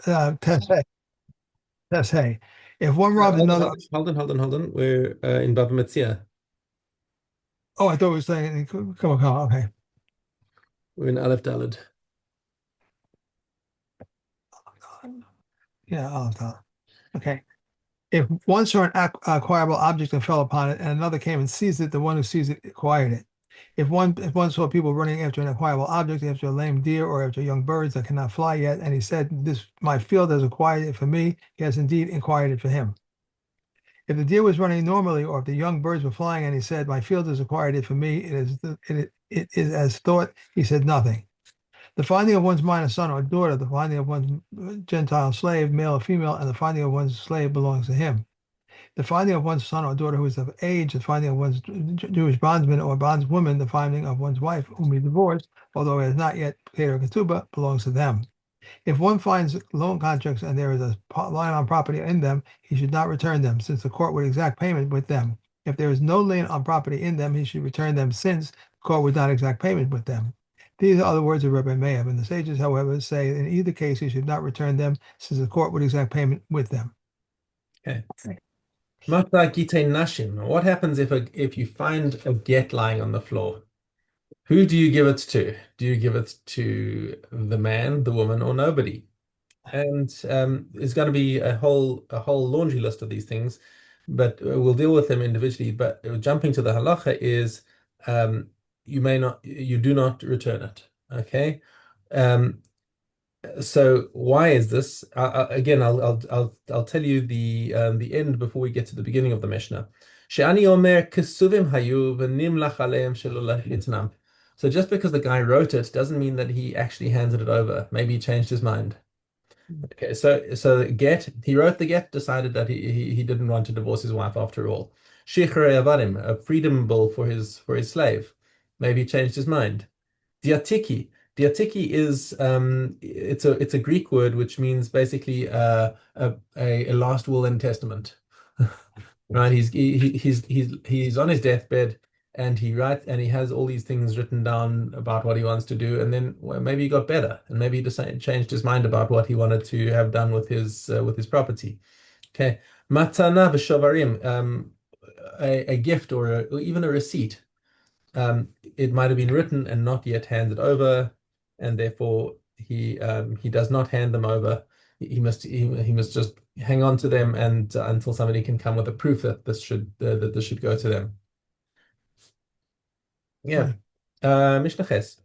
Tess, hey, if one robs another, Hold on. We're in Bava Metzia. oh, I thought we were saying, come on, okay. We're in Aleph Dalad. Yeah, okay. If one saw an acquirable object and fell upon it, and another came and seized it, the one who seized it acquired it. If one saw people running after an acquirable object, after a lame deer or after young birds that cannot fly yet, and he said, "This my field has acquired it for me," he has indeed acquired it for him. If the deer was running normally, or if the young birds were flying, and he said, "My field has acquired it for me," it is as thought. He said nothing. The finding of one's minor son or daughter, the finding of one's Gentile slave, male or female, and the finding of one's slave belongs to him. The finding of one's son or daughter who is of age, the finding of one's Jewish bondsman or bondswoman, the finding of one's wife whom he divorced, although it has not yet paid her ketubah, belongs to them. If one finds loan contracts and there is a line on property in them, he should not return them, since the court would exact payment with them. If there is no lien on property in them, he should return them, since the court would not exact payment with them. These are the words of Rabbi Meir, and the sages, however, say in either case he should not return them, since the court would exact payment with them. Okay. Mata gite nashim. What happens if you find a get lying on the floor? Who do you give it to? Do you give it to the man, the woman, or nobody? And there's going to be a whole laundry list of these things, but we'll deal with them individually. But jumping to the halacha is um, you do not return it. Okay. Um, so why is this? Again, I'll tell you the end before we get to the beginning of the Mishnah. She'ani omer kesuvim hayu v'nimlach aleim shelo lahitnam. So just because the guy wrote it doesn't mean that he actually handed it over. Maybe he changed his mind. Okay, so get he wrote the get, decided that he didn't want to divorce his wife after all. Shichrei avadim, a freedom bill for his slave. Maybe he changed his mind. Diatiki. Diatiki is it's a Greek word which means basically a last will and testament. Right? He's on his deathbed and he has all these things written down about what he wants to do, and then well, maybe he got better and maybe he decided changed his mind about what he wanted to have done with his property. Okay. Matana v'shovarim, a gift or even a receipt. It might have been written and not yet handed over, and therefore he does not hand them over. He must just hang on to them and until somebody can come with a proof that this should go to them. Yeah. Right. Mishnah Ches.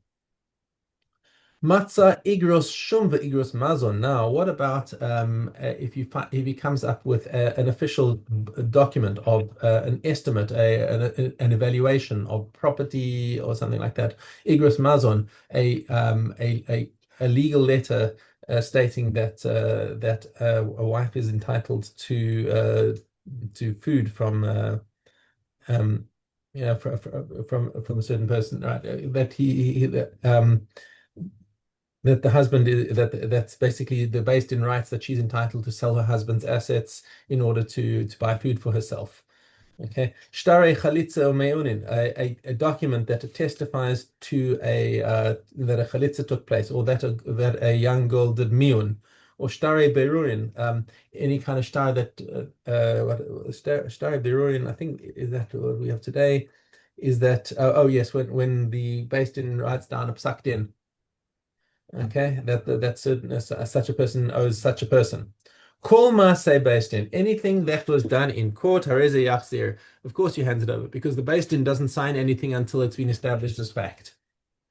Matzah igros shum igros mazon. Now, what about if he comes up with an official document of an estimate, an evaluation of property or something like that? Igros mazon, a legal letter stating that a wife is entitled to food from um, from a certain person, right? That the husband is that's basically the based in rights that she's entitled to sell her husband's assets in order to buy food for herself. Okay, Shtare chalitza meunin, a document that testifies to a that a chalitza took place, or that a young girl did miun, or shtare berurin, any kind of star that shtare berurin, I think is that what we have today, is that oh yes, when the based in writes down a psak din. Okay, that certain such a person owes such a person. Kol maaseh based in anything that was done in court, hareze yachzir. Of course, you hand it over because the based in doesn't sign anything until it's been established as fact.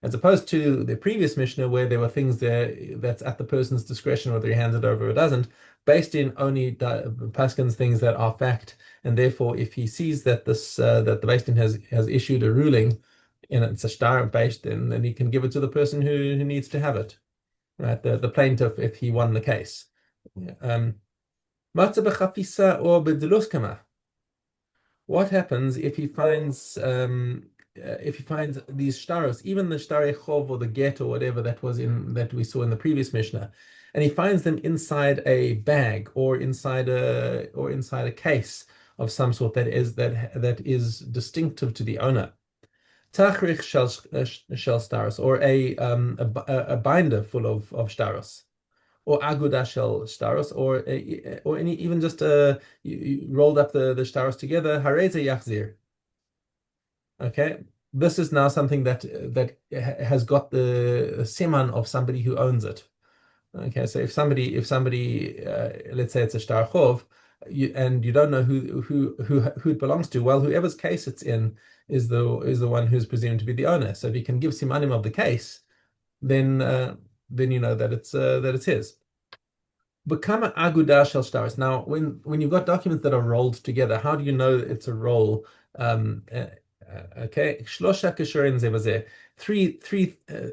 As opposed to the previous Mishnah where there were things there that's at the person's discretion whether he hands it over or doesn't. Based in only paskins things that are fact, and therefore, if he sees that that the based in has issued a ruling, and it's a star based in, then he can give it to the person who needs to have it, right? The plaintiff if he won the case. Matzah b'chafisa or b'deluskama. What happens if he finds these shtaros, even the shtare chov or the get or whatever that we saw in the previous Mishnah, and he finds them inside a bag or inside a case of some sort that is distinctive to the owner. Tachrich shel staros, or a binder full of staros, or aguda shel shtaros, or any even just you rolled up the shtaros together, hareze yachzir. Okay, this is now something has got the siman of somebody who owns it. Okay, so if somebody let's say it's a shtar chov, and you don't know who it belongs to, well, whoever's case it's in is the one who's presumed to be the owner. So if you can give simanim of the case, then you know that it's his. Become an aguda shel shtaros. Now, when you've got documents that are rolled together, how do you know it's a roll? Okay, shlosha keshurin ze bazeh.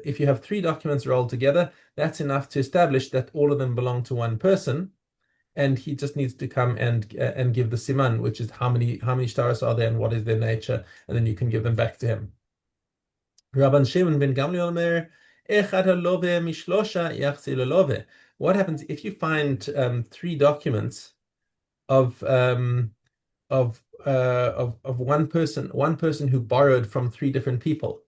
If you have three documents rolled together, that's enough to establish that all of them belong to one person, and he just needs to come and give the siman, which is how many shtaros are there and what is their nature, and then you can give them back to him. Rabban Shimon ben Gamliel Omer, Echad halove mishlosha yachzi lelove. What happens if you find three documents of one person who borrowed from three different people,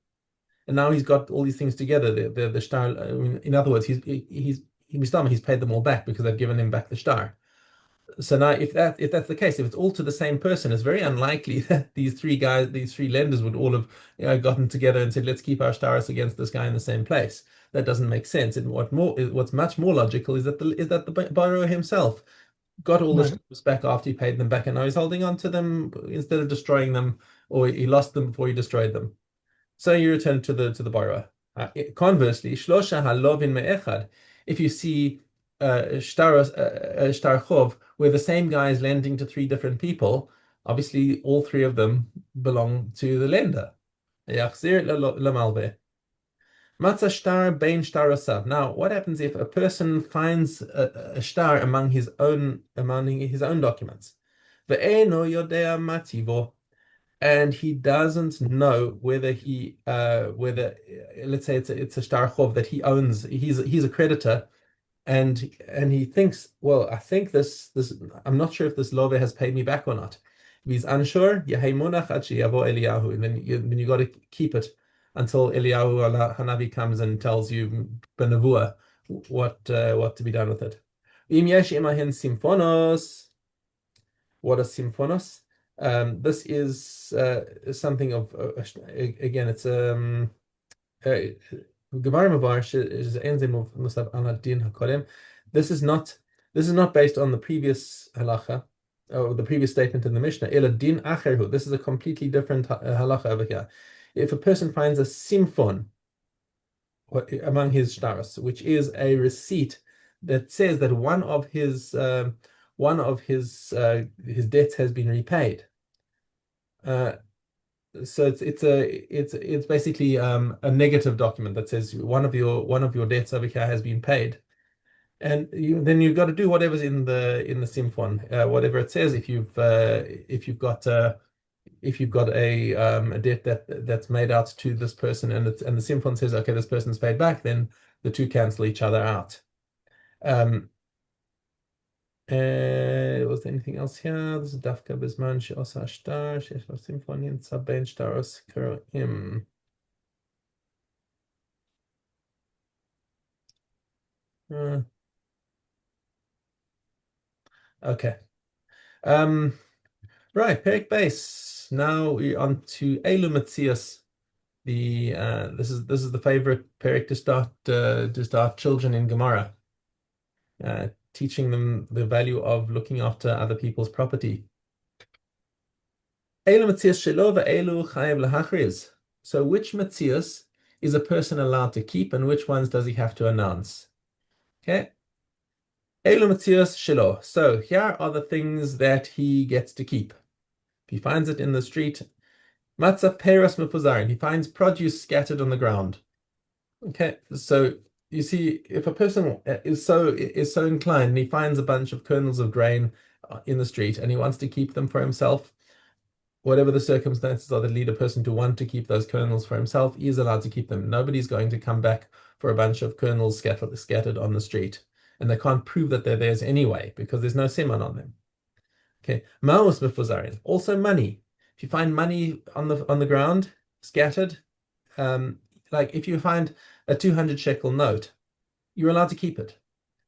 and now he's got all these things together. The shtar. I mean, in other words, he's paid them all back because they've given him back the shtar. So now, if that's the case, if it's all to the same person, it's very unlikely that these three lenders would all have gotten together and said, "Let's keep our stars against this guy in the same place." That doesn't make sense. And what's much more logical is that the borrower himself got all the Right. stars back after he paid them back, and now he's holding on to them instead of destroying them, or he lost them before he destroyed them. So you return to the borrower. Conversely, shlosha halovin me'echad. If you see shtar chov where the same guy is lending to three different people, obviously all three of them belong to the lender. Yachzir lamalveh. Matzah shtar bein shtar osav. Now, what happens if a person finds a shtar among his own documents? Ve'eno yodea mativo, and he doesn't know whether let's say it's a shtar chov that he owns. He's a creditor, and he thinks, well, I think this I'm not sure if this love has paid me back or not. If he's unsure, Yehei monach ad sheyavo Eliyahu, and then you got to keep it until Eliyahu Hanavi comes and tells you benavua what to be done with it. Im yesh imahen simfonos. What are symphonos? This is something of again, it's Gemara Mavar is enzim of Musaf al Din Hakodem. This is not based on the previous halacha or the previous statement in the Mishnah. Ela din acherhu. This is a completely different halacha over here. If a person finds a simfon among his shtaros, which is a receipt that says that one of his debts has been repaid. So it's basically a negative document that says one of your debts over here has been paid, and then you've got to do whatever's in the simfon, whatever it says. If you've got a debt that's made out to this person, and the simfon says, okay, this person's paid back, then the two cancel each other out. Was there anything else here? This is dafka bisman she'osa shtar she'esh lo simfon yimtza ben shtaros karoim. Okay. Right, Perik base. Now we're on to Elu Metzias. This is the favorite Perik to start children in Gemara, teaching them the value of looking after other people's property. Elu Metzias shelo ve'elu chayev lahachriz. So which Metzias is a person allowed to keep, and which ones does he have to announce? Okay. Elu Metzias shelo. So here are the things that he gets to keep. If he finds it in the street, matzah peras mefuzarin. He finds produce scattered on the ground. Okay, so you see, if a person is so inclined, and he finds a bunch of kernels of grain in the street, and he wants to keep them for himself, whatever the circumstances are that lead a person to want to keep those kernels for himself, he is allowed to keep them. Nobody's going to come back for a bunch of kernels scattered on the street, and they can't prove that they're theirs anyway because there's no siman on them. Okay, Maus mefuzarin. Also money. If you find money on the ground scattered, like if you find a 200 shekel note, you're allowed to keep it.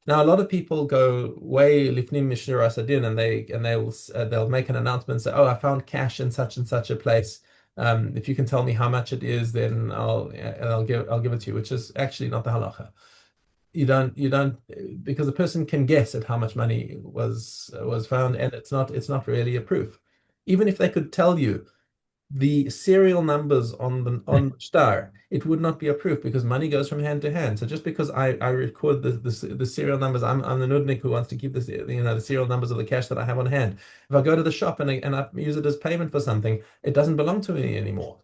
Now, a lot of people go way lifnim mishra asadin, and they'll make an announcement and say, "Oh, I found cash in such and such a place. If you can tell me how much it is, then I'll give it to you," which is actually not the halacha. You don't because a person can guess at how much money was found, and it's not really a proof. Even if they could tell you the serial numbers on the star, it would not be approved because money goes from hand to hand. So just because I record the serial numbers, I'm the nudnik who wants to keep the serial numbers of the cash that I have on hand. If I go to the shop and I use it as payment for something, it doesn't belong to me anymore.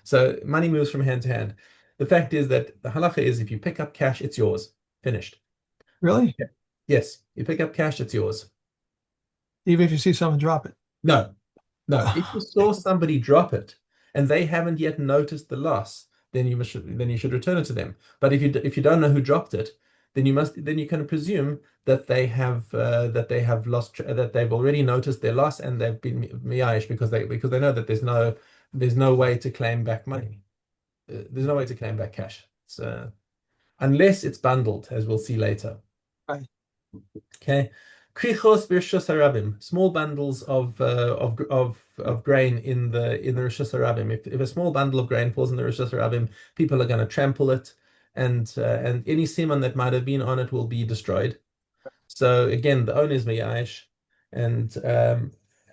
So money moves from hand to hand. The fact is that the halacha is if you pick up cash, it's yours. Finished. Really? Yeah. Yes, you pick up cash, it's yours. Even if you see someone drop it. No, no, if you saw somebody drop it and they haven't yet noticed the loss, then you should return it to them. But if you don't know who dropped it, then you can presume that they have that they've already noticed their loss and they've been miyash because they know that there's no way to claim back money. There's no way to claim back cash. So unless it's bundled, as we'll see later. Right. Okay. Krichos b'rishus harabim, small bundles of grain in the rishus harabim. If a small bundle of grain falls in the rishus harabim, people are going to trample it, and any siman that might have been on it will be destroyed. So again, the owner is meyash, and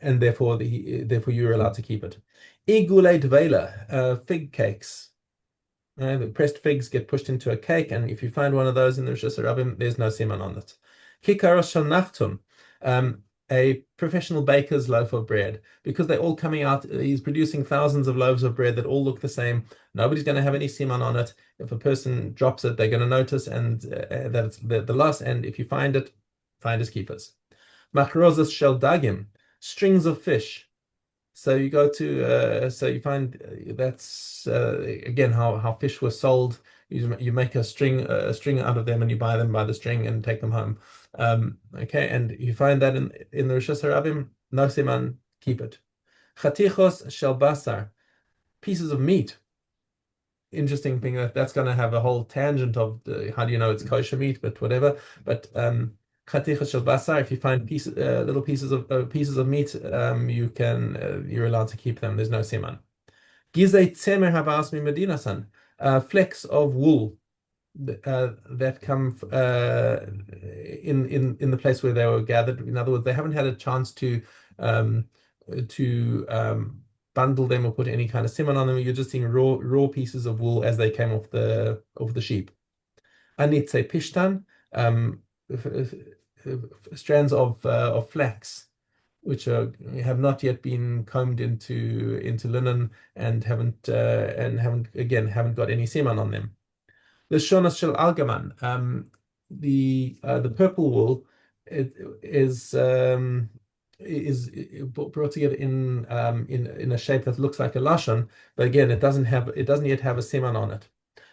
therefore you're allowed to keep it. Igule dvela, fig cakes. The pressed figs get pushed into a cake, and if you find one of those in the Rishus Harabim, there's no siman on it. Kikaros shel nachtum, a professional baker's loaf of bread, because they're all coming out. He's producing thousands of loaves of bread that all look the same. Nobody's going to have any siman on it. If a person drops it, they're going to notice and that it's the loss. And if you find it, finders keepers. Machrozas shel dagim, strings of fish. So you find that's again how fish were sold. You make a string out of them and you buy them by the string and take them home. Okay, and you find that in the Rishas Harabim, no siman, keep it. Chatichos shel basar, pieces of meat. Interesting thing that's going to have a whole tangent of how do you know it's kosher meat, but whatever. But chatichas shel basar, if you find little pieces of meat, you're allowed to keep them. There's no siman. Gizei tzemer habas mi medinasan, flecks of wool that come in the place where they were gathered. In other words, they haven't had a chance um, to bundle them or put any kind of siman on them. You're just seeing raw pieces of wool as they came off the sheep. Anitze pishtan, strands of flax, which have not yet been combed into linen and haven't got any semen on them. The shonas shel algaman, the purple wool, it is brought together in a shape that looks like a lashon, but again, it doesn't yet have a semen on it.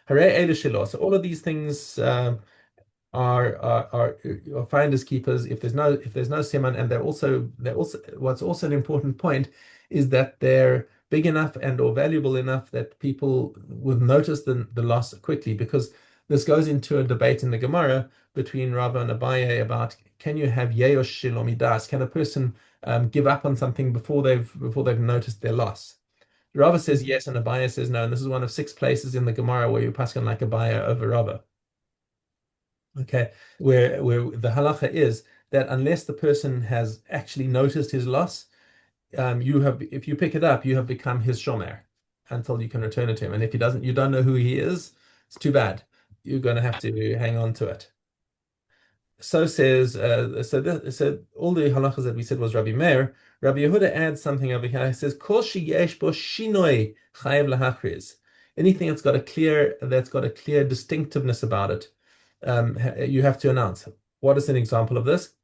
Hare ele shelo. So all of these things are finders keepers if there's no siman, and they're also what's also an important point is that they're big enough and or valuable enough that people would notice the loss quickly, because this goes into a debate in the Gemara between Rava and Abaye about can you have yeyosh shilomidas? Can a person give up on something before they've noticed their loss? Rava says yes, and Abaye says no, and this is one of 6 places in the Gemara where you pass on like Abaye over Rava. Okay, where the halacha is that unless the person has actually noticed his loss, if you pick it up, you have become his shomer until you can return it to him. And if he doesn't, you don't know who he is, it's too bad. You're going to have to hang on to it. So all the halachas that we said was Rabbi Meir. Rabbi Yehuda adds something over here. He says, Kol sheyesh bo shinoi chayev lahachriz. Anything that's got a clear distinctiveness about it, you have to announce. What is an example of this?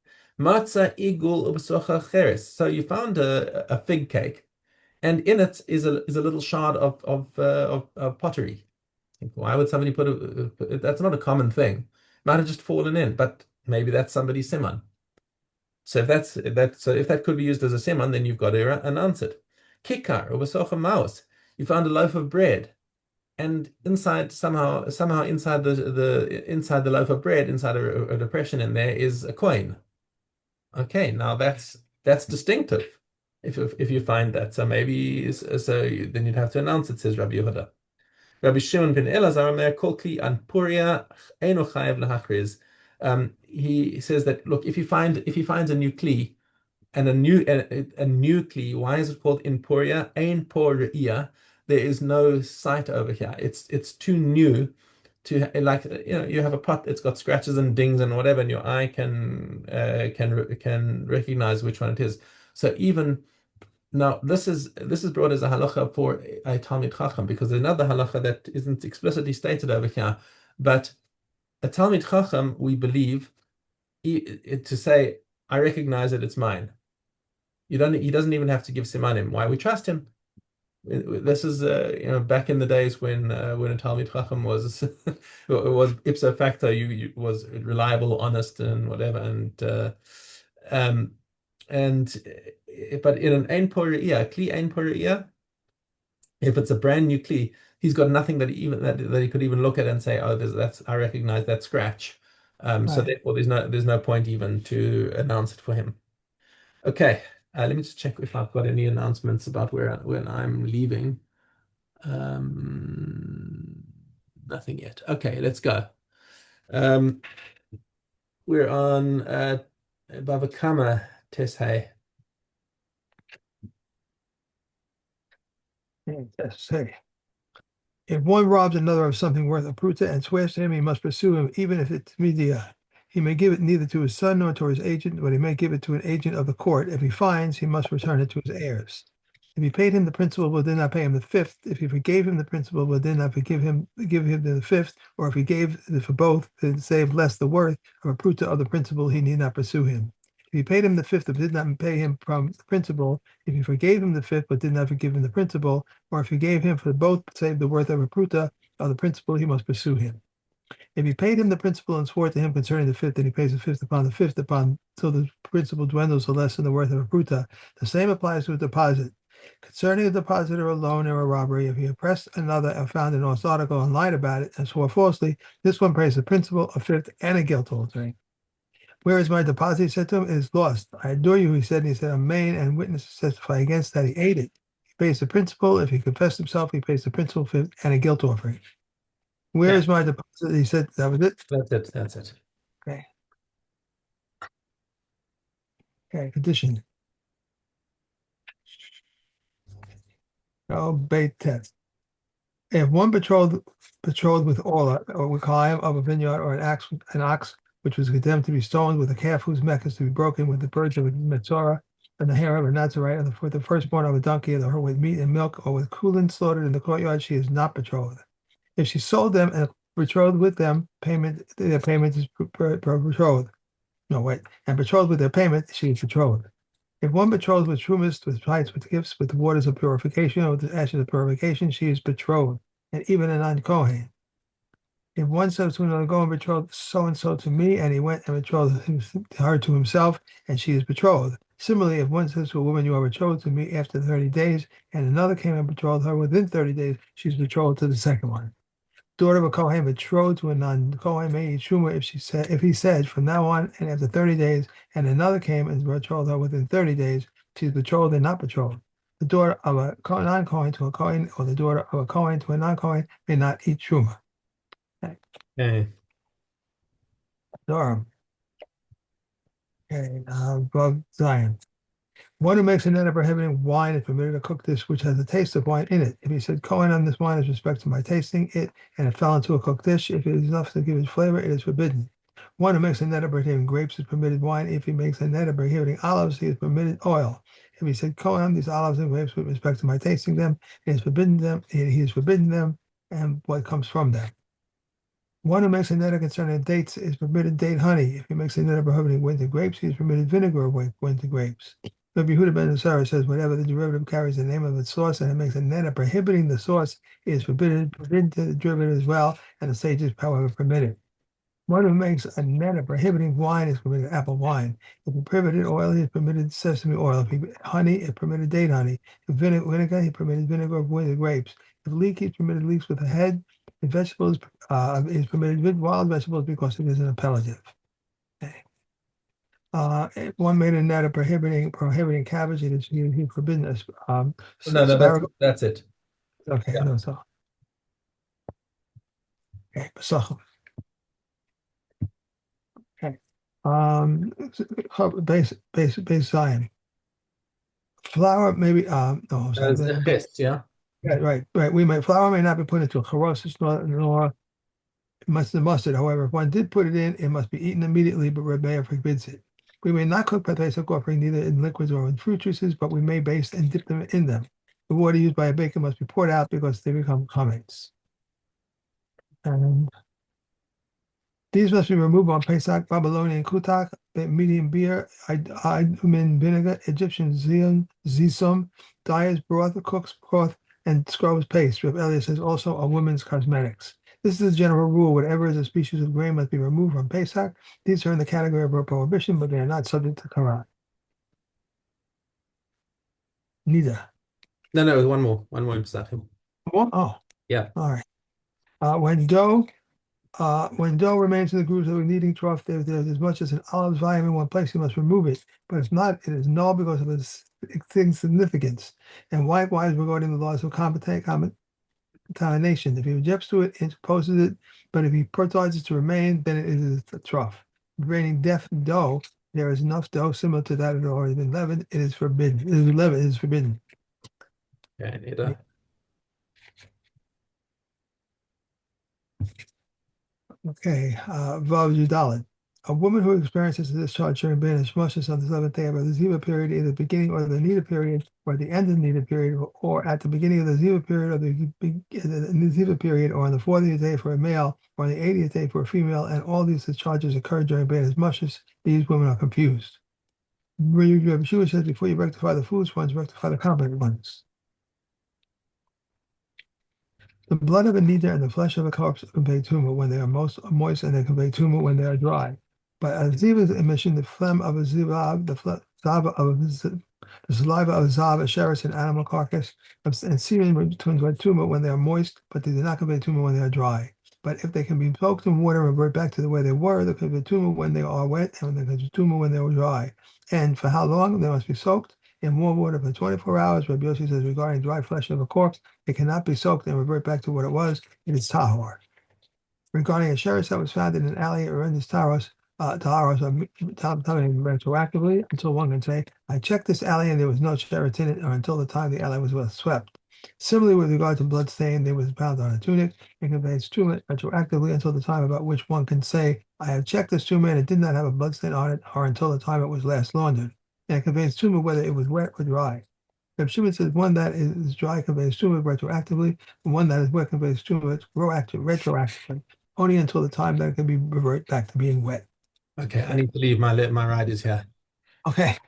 Matzah igul ubesocha cheres. So you found a fig cake, and in it is a little shard of pottery. Why would somebody that's not a common thing. Might have just fallen in, but maybe that's somebody's siman. So if that could be used as a siman, then you've got to announce it. Kikar ubesocha maus. You found a loaf of bread. and somehow inside the loaf of bread, inside a depression in there is a coin. Okay, now that's distinctive. If you find that, so maybe then you'd have to announce it, says Rabbi Yehuda. Rabbi Shimon ben Elazar Omer Kol Kli An Puria Eino Chayev Lahachriz. He says that look, if he finds a new kli and a new kli, why is it called in Puria? Ein Poria. There is no sight over here. It's too new to like you have a pot that's got scratches and dings and whatever, and your eye can recognize which one it is. So even now, this is brought as a halacha for a Talmid Chacham because there's another halacha that isn't explicitly stated over here, but a Talmid Chacham, we believe, to say, I recognize that it's mine. He doesn't even have to give simanim. Why? We trust him. This is back in the days when a Talmid Chacham was it was ipso facto, you was reliable, honest, and whatever, um and but in an ein poriyah, kli ein poriyah, if it's a brand new kli, he's got nothing that he could even look at and say, oh, that's I recognize that scratch. So Right. therefore, there's no point even to announce it for him. Okay, let me just check if I've got any announcements about when I'm leaving. Um, Nothing yet. Okay, let's go. Um, we're on Bava Kama Teshei. Yes. Hey. If one robs another of something worth a pruta and swears to him, he must pursue him, even if it's media. He may give it neither to his son nor to his agent, but he may give it to an agent of the court. If he finds, he must return it to his heirs. If he paid him the principal but did not pay him the fifth, if he forgave him the principal but did not give him the fifth, or if he gave for both, then saved less the worth of a pruta of the principal, he need not pursue him. If he paid him the fifth but did not pay him from the principal, if he forgave him the fifth but did not forgive him the principal, or if he gave him for both save the worth of a pruta of the principal, he must pursue him. If he paid him the principal and swore to him concerning the fifth, then he pays the fifth upon till the principal dwindles to less than the worth of a pruta. The same applies to a deposit. Concerning a deposit or a loan or a robbery, if he oppressed another and found an lost article and lied about it and swore falsely, this one pays the principal, a fifth, and a guilt altering. Where is my deposit? He said to him, it is lost. I adore you, he said, and he said, Amen, and witnesses testify against that he ate it. He pays the principal. If he confessed himself, he pays the principal fifth and a guilt offering. Where Yeah, is my deposit? He said, that was it. that's it. That's it. Okay. Okay. Condition. Oh, bait test. If one betrothed with Orla or with Chaim of a vineyard or an ox which was condemned to be stoned with a calf whose neck is to be broken with the birds of a Metzora and the hair of a Nazarite and the firstborn of a donkey and her with meat and milk or with kulin slaughtered in the courtyard, she is not betrothed. If she sold them and betrothed with them, their payment is betrothed. No, wait. And betrothed with their payment, she is betrothed. If one betrothed with trumas, with pipes, with gifts, with waters of purification, or with the ashes of purification, she is betrothed, and even a non-Kohen. If one says to another, go and betroth so and so to me, and he went and betrothed her to himself, and she is betrothed. Similarly, if one says to a woman, you are betrothed to me after 30 days, and another came and betrothed her within 30 days, she's betrothed to the second one. Daughter of a Kohen betrothed to a non-Kohen may eat truma if he said from now on and after 30 days, and another came and betrothed her within 30 days, she is betrothed and not betrothed. The daughter of a non-Kohen to a Kohen, or the daughter of a Kohen to a non-Kohen may not eat truma. Okay. Okay. Durham. Okay. Above Zion. One who makes a net of prohibiting wine is permitted to cook this which has a taste of wine in it. If he said, Cohen on this wine is respect to my tasting it, and it fell into a cooked dish, if it is enough to give it flavor, it is forbidden. One who makes a net of prohibiting grapes is permitted wine. If he makes a net of prohibiting olives, he is permitted oil. If he said, Cohen on these olives and grapes with respect to my tasting them, it is forbidden them, he is forbidden them, and what comes from them. One who makes a neder concerning dates is permitted date honey. If he makes a neder prohibiting winter grapes, he is permitted vinegar of winter grapes. Rabbi Yehuda ben Asara says whatever the derivative carries the name of its source and it makes a neder prohibiting the source, it is forbidden to the derivative as well, and the sages, however, permit it. One who makes a neder prohibiting wine is permitted apple wine. If he prohibited oil, he is permitted sesame oil. If he honey, is permitted date honey. If vinegar, he permitted vinegar of winter grapes. If leek is permitted, leeks with a head. If vegetables is permitted with wild vegetables because it is an appellative. Okay. One made a net of prohibiting cabbage. It is he forbidden No, no, asparagus. that's it. Okay, Yeah. no, so okay, pesachim. Okay. Base Zion. Flour maybe no, I'm sorry. As a chest, yeah. Right. Flour may not be put into a charosis nor mustard. However, if one did put it in, it must be eaten immediately, but Rebbeah forbids it. We may not cook Pesach offering neither in liquids or in fruit juices, but we may baste and dip them in them. The water used by a baker must be poured out because they become chametz. And these must be removed on Pesach, Babylonian kutak, medium beer, Idumen vinegar, Egyptian zisum, dyer's broth, cook's broth, and scrub's paste. Reb Elliot says also a woman's cosmetics. This is the general rule. Whatever is a species of grain must be removed from Pesach. These are in the category of prohibition, but they are not subject to Quran. Neither. No, no, one more Pesachim. Oh, all Yeah. right. When dough remains in the grooves of a kneading trough, there's as much as an olive's volume in one place, you must remove it. But if not, it is null because of its significance. And likewise, regarding the laws of contamination, if he objects to it, interposes it, but if he persuades it to remain, then it is a trough. Remaining deaf dough, there is enough dough similar to that that had already been leavened, it is forbidden. It is leavened, it is forbidden. Yeah, Nida. Okay, Vav Yudalit. A woman who experiences a discharge during being shmoshes on the 11th day of the Ziva period, either the beginning or the Nida period, or the end of the Nida period, or at the beginning of the Ziva period, or the Ziva period, or on the 40th day for a male, or on the 80th day for a female, and all these discharges occur during being shmoshes, these women are confused. Yeshua says before you rectify the foolish ones, rectify the competent ones. The blood of a neither and the flesh of a corpse convey tumor when they are most moist, and they convey tumor when they are dry. By a ziva's emission, the phlegm of a ziva, the saliva of a zav, a sheretz, an animal carcass, and semen convey tumor when they are moist, but they do not convey tumor when they are dry. But if they can be soaked in water and revert back to the way they were, they convey tumor when they are wet, and they convey tumor when they are dry. And for how long they must be soaked? In warm water for 24 hours. Rabbi Yossi says regarding dry flesh of a corpse, it cannot be soaked and revert back to what it was. It is tahor. Regarding a sheretz that was found in an alley or in this taharos retroactively until one can say, I checked this alley and there was no sheretz in it, or until the time the alley was well swept. Similarly, with regard to blood stain, there was found on a tunic. It conveys tumor retroactively until the time about which one can say, I have checked this tumor and it did not have a blood stain on it, or until the time it was last laundered. And it conveys tumor whether it was wet or dry. Reb Shimon says one that is dry conveys tumor retroactively, and one that is wet conveys tumor retroactively, only until the time that it can be revert back to being wet. Okay, I need to leave. My ride is here. Okay.